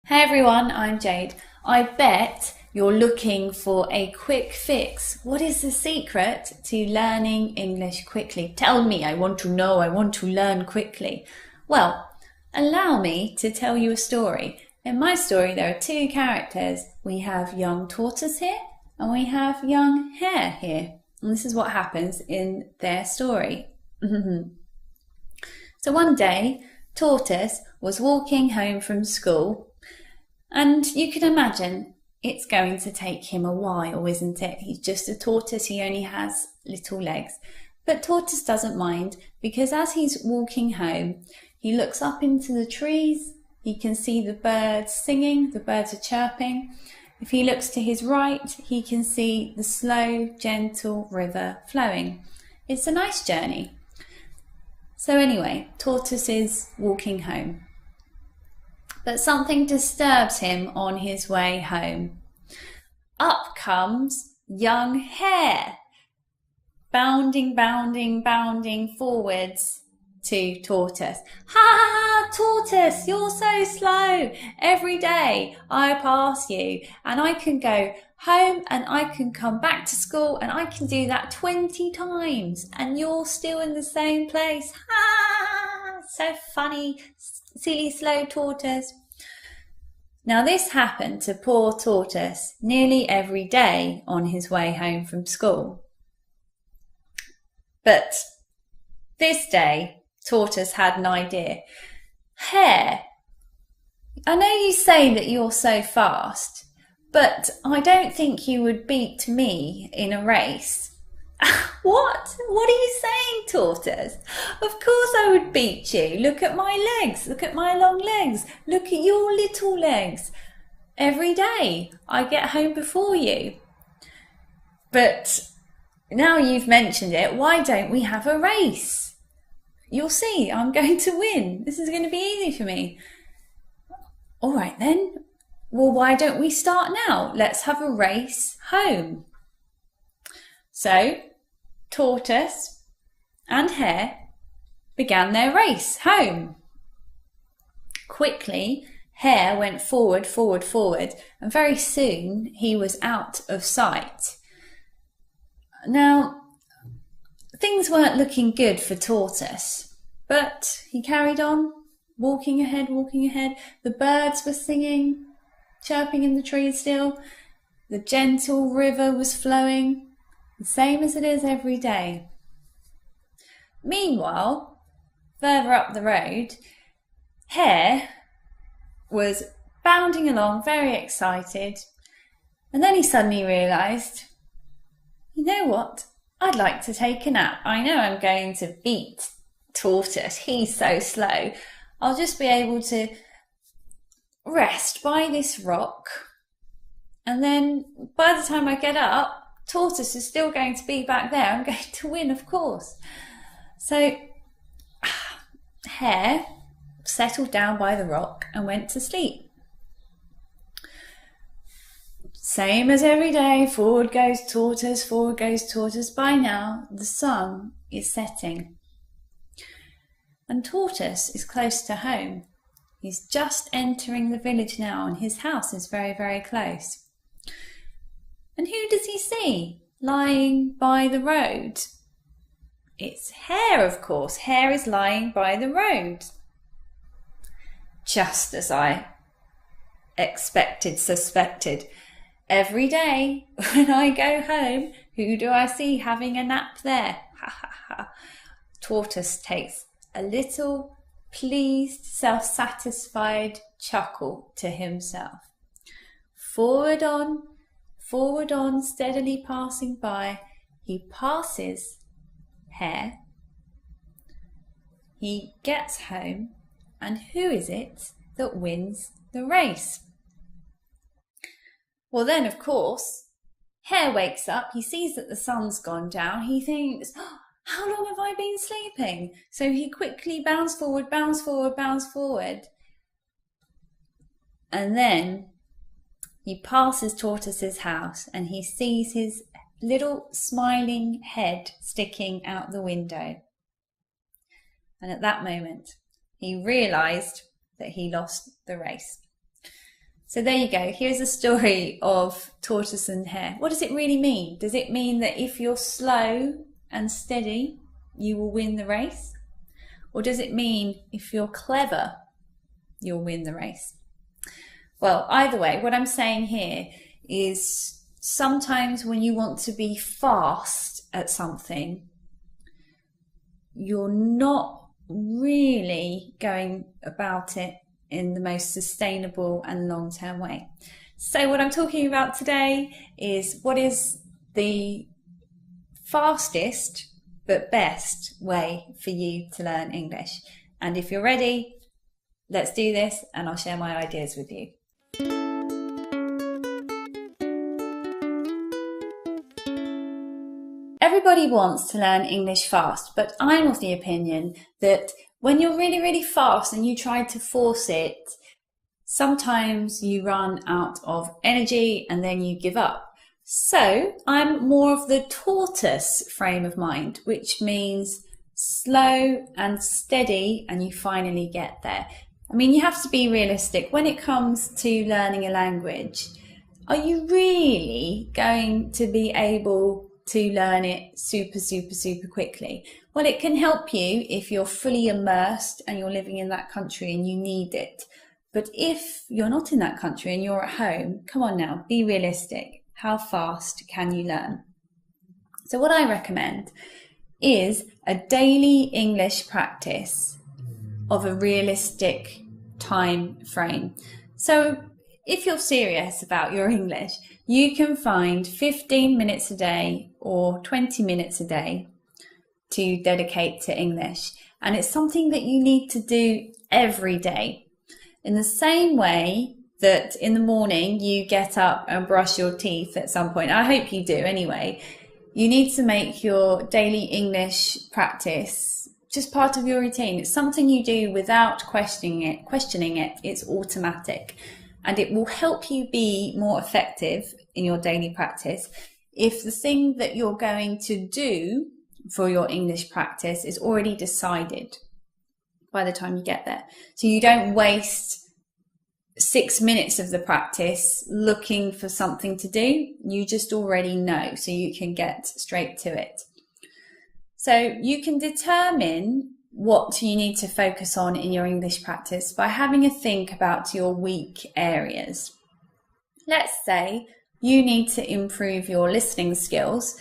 Hey everyone, I'm Jade. I bet you're looking for a quick fix. What is the secret to learning English quickly? Tell me, I want to know, I want to learn quickly. Well, allow me to tell you a story. In my story, there are two characters. We have young tortoise here and we have young hare here. And this is what happens in their story. So one day, Tortoise was walking home from school, and you can imagine it's going to take him a while, isn't it? He's just a tortoise, he only has little legs. But Tortoise doesn't mind, because as he's walking home, he looks up into the trees, he can see the birds singing, the birds are chirping. If he looks to his right, he can see the slow, gentle river flowing. It's a nice journey. So anyway, Tortoise is walking home. But something disturbs him on his way home. Up comes young hare, bounding, bounding, bounding forwards to Tortoise. Ha! Tortoise, you're so slow. Every day I pass you and I can go home and I can come back to school and I can do that 20 times and you're still in the same place. Ha! So funny, silly, slow Tortoise. Now this happened to poor Tortoise nearly every day on his way home from school. But this day, Tortoise had an idea. Hare, I know you say that you're so fast, but I don't think you would beat me in a race. What? What are you saying, Tortoise? Of course I would beat you. Look at my legs. Look at my long legs. Look at your little legs. Every day I get home before you. But now you've mentioned it, why don't we have a race? You'll see, I'm going to win. This is going to be easy for me. All right then. Well, why don't we start now? Let's have a race home. So, Tortoise and Hare began their race home. Quickly, Hare went forward, forward, forward, and very soon he was out of sight. Now, things weren't looking good for Tortoise, but he carried on, walking ahead, walking ahead. The birds were singing, chirping in the trees still. The gentle river was flowing, the same as it is every day. Meanwhile, further up the road, Hare was bounding along, very excited, and then he suddenly realised, you know what? I'd like to take a nap. I know I'm going to beat Tortoise. He's so slow. I'll just be able to rest by this rock. And then by the time I get up, Tortoise is still going to be back there. I'm going to win, of course. So Hare settled down by the rock and went to sleep. Same as every day, forward goes Tortoise, forward goes Tortoise. By now, the sun is setting. And Tortoise is close to home. He's just entering the village now, and his house is very, very close. And who does he see lying by the road? It's Hare, of course. Hare is lying by the road. Just as I suspected. Every day when I go home, who do I see having a nap there? Ha ha ha. Tortoise takes a little pleased, self-satisfied chuckle to himself. Forward on, steadily passing by, he passes Hare. He gets home, and who is it that wins the race? Well then, of course, Hare wakes up, he sees that the sun's gone down, he thinks, oh, how long have I been sleeping? So he quickly bounds forward, bounds forward, bounds forward. And then he passes Tortoise's house and he sees his little smiling head sticking out the window. And at that moment, he realised that he lost the race. So there you go. Here's a story of tortoise and hare. What does it really mean? Does it mean that if you're slow and steady, you will win the race? Or does it mean if you're clever, you'll win the race? Well, either way, what I'm saying here is sometimes when you want to be fast at something, you're not really going about it in the most sustainable and long-term way. So what I'm talking about today is what is the fastest but best way for you to learn English. And if you're ready, let's do this and I'll share my ideas with you. Everybody wants to learn English fast, but I'm of the opinion that when you're really, really fast and you try to force it, sometimes you run out of energy and then you give up. So I'm more of the tortoise frame of mind, which means slow and steady and you finally get there. I mean, you have to be realistic. When it comes to learning a language, are you really going to be able to learn it super quickly? Well, it can help you if you're fully immersed and you're living in that country and you need it. But if you're not in that country and you're at home, come on now, be realistic. How fast can you learn? So what I recommend is a daily English practice of a realistic time frame. So if you're serious about your English, you can find 15 minutes a day or 20 minutes a day to dedicate to English. And it's something that you need to do every day. In the same way that in the morning you get up and brush your teeth at some point, I hope you do anyway, you need to make your daily English practice just part of your routine. It's something you do without questioning it. It's automatic. And it will help you be more effective in your daily practice if the thing that you're going to do for your English practice is already decided by the time you get there. So you don't waste 6 minutes of the practice looking for something to do. You just already know, so you can get straight to it. So you can determine what you need to focus on in your English practice by having a think about your weak areas. Let's say you need to improve your listening skills.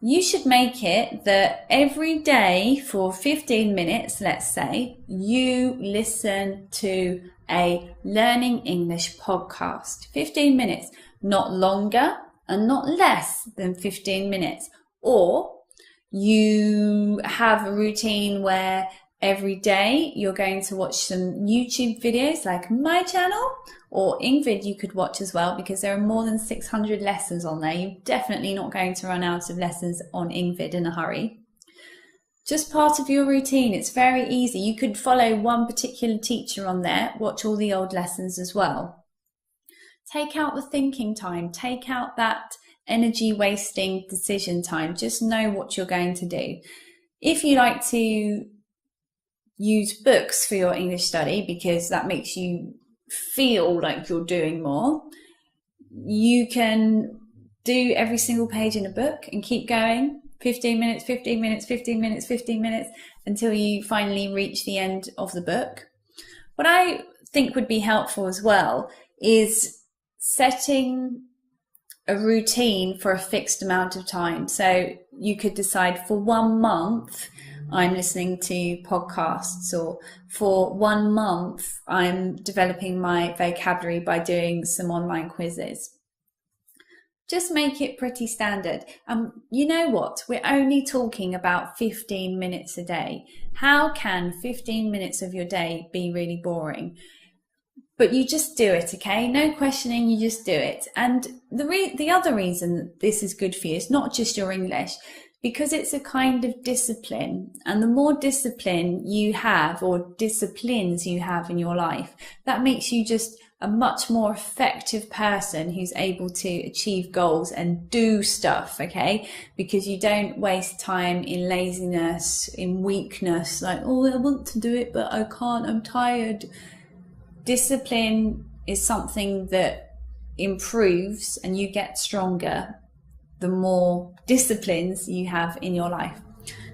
You should make it that every day for 15 minutes, let's say, you listen to a Learning English podcast. 15 minutes, not longer and not less than 15 minutes. Or you have a routine where every day you're going to watch some YouTube videos like my channel, or Ingvid you could watch as well, because there are more than 600 lessons on there. You're definitely not going to run out of lessons on Ingvid in a hurry. Just part of your routine. It's very easy. You could follow one particular teacher on there, watch all the old lessons as well. Take out the thinking time, take out that energy wasting decision time. Just know what you're going to do. If you like to use books for your English study because that makes you feel like you're doing more, you can do every single page in a book and keep going 15 minutes, 15 minutes, 15 minutes, 15 minutes until you finally reach the end of the book. What I think would be helpful as well is setting a routine for a fixed amount of time. So you could decide for 1 month I'm listening to podcasts, or for 1 month I'm developing my vocabulary by doing some online quizzes. Just make it pretty standard. You know what? We're only talking about 15 minutes a day. How can 15 minutes of your day be really boring? But you just do it, okay? No questioning, you just do it. And the other reason that this is good for you is not just your English, because it's a kind of discipline. And the more discipline you have, or disciplines you have in your life, that makes you just a much more effective person who's able to achieve goals and do stuff, okay? Because you don't waste time in laziness, in weakness, like, oh, I want to do it, but I can't, I'm tired. Discipline is something that improves and you get stronger the more disciplines you have in your life.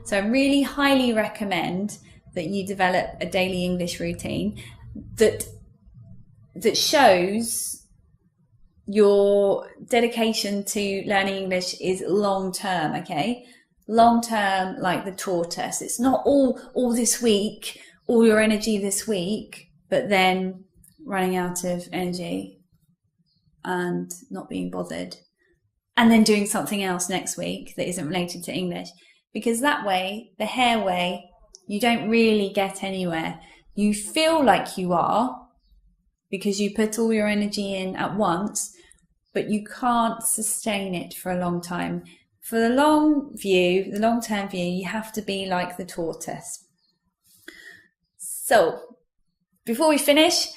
So I really highly recommend that you develop a daily English routine that shows your dedication to learning English is long term, okay? Long term, like the tortoise. It's not all this week, all your energy this week, but then running out of energy and not being bothered, and then doing something else next week that isn't related to English. Because that way, the hare way, you don't really get anywhere. You feel like you are because you put all your energy in at once, but you can't sustain it for a long time. For the long view, the long-term view, you have to be like the tortoise. So, before we finish,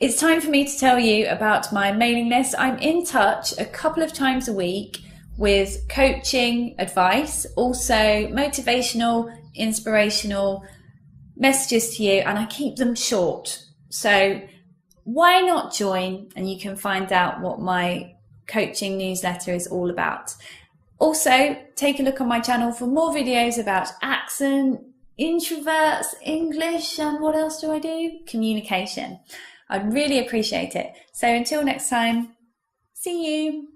it's time for me to tell you about my mailing list. I'm in touch a couple of times a week with coaching advice, also motivational, inspirational messages to you, and I keep them short. So why not join, and you can find out what my coaching newsletter is all about. Also, take a look on my channel for more videos about accent, introverts, English, and what else do I do? Communication. I'd really appreciate it. So until next time, see you.